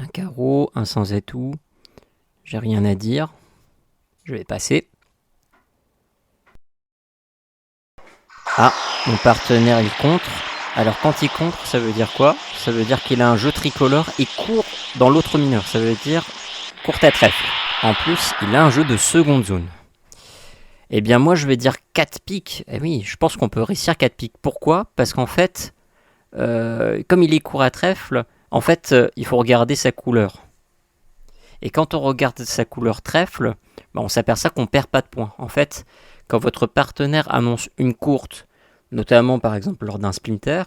carreau, un sans atout. J'ai rien à dire. Je vais passer. Ah, mon partenaire il contre. Alors quand il contre, ça veut dire quoi? Ça veut dire qu'il a un jeu tricolore et court dans l'autre mineur. Ça veut dire court à trèfle. En plus, il a un jeu de seconde zone. Eh bien moi je vais dire 4 piques. Eh oui, je pense qu'on peut réussir 4 piques. Pourquoi? Parce qu'en fait, comme il est court à trèfle, en fait, il faut regarder sa couleur. Et quand on regarde sa couleur trèfle, on s'aperçoit qu'on perd pas de points. En fait, quand votre partenaire annonce une courte, notamment par exemple lors d'un splinter,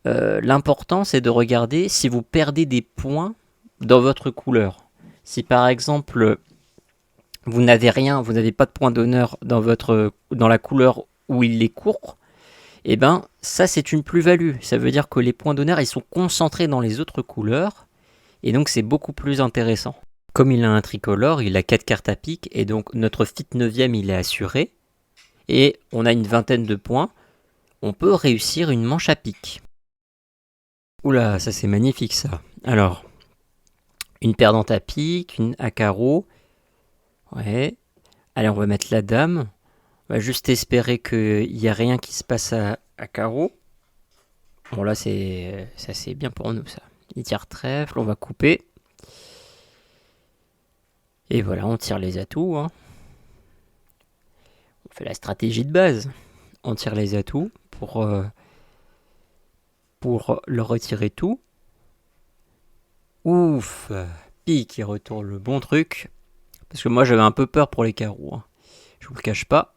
l'important c'est de regarder si vous perdez des points dans votre couleur. Si par exemple vous n'avez rien, vous n'avez pas de point d'honneur dans la couleur où il est court, et ben ça c'est une plus-value. Ça veut dire que les points d'honneur ils sont concentrés dans les autres couleurs, et donc c'est beaucoup plus intéressant. Comme il a un tricolore, il a 4 cartes à pique, et donc notre fit 9ème il est assuré, et on a une vingtaine de points, on peut réussir une manche à pique. Oula, ça c'est magnifique ça. Alors, une perdante à pique, une à carreau. Ouais. Allez, on va mettre la dame. On va juste espérer qu'il n'y a rien qui se passe à carreau. Bon là, ça c'est bien pour nous ça. Il tire trèfle, on va couper. Et voilà, on tire les atouts. Hein. On fait la stratégie de base. On tire les atouts pour leur retirer tout. Ouf, pique, il retourne le bon truc. Parce que moi j'avais un peu peur pour les carreaux. Hein. Je vous le cache pas.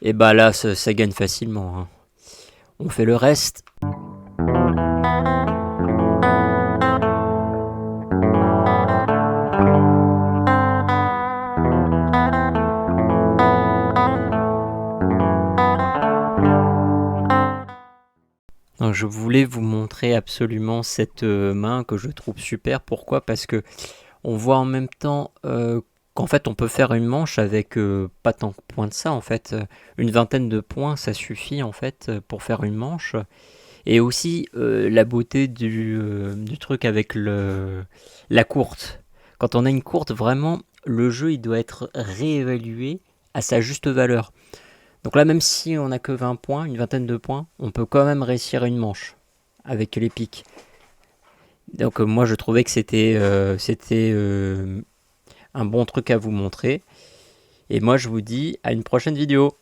Et bah là, ça gagne facilement. Hein. On fait le reste. Donc, je voulais vous montrer absolument cette main que je trouve super. Pourquoi? Parce que on voit en même temps qu'en fait on peut faire une manche avec pas tant de points de ça. En fait, une vingtaine de points, ça suffit en fait pour faire une manche. Et aussi la beauté du truc avec la courte. Quand on a une courte, vraiment, le jeu il doit être réévalué à sa juste valeur. Donc là, même si on n'a que 20 points, une vingtaine de points, on peut quand même réussir une manche avec les piques. Donc moi, je trouvais que c'était un bon truc à vous montrer. Et moi, je vous dis à une prochaine vidéo.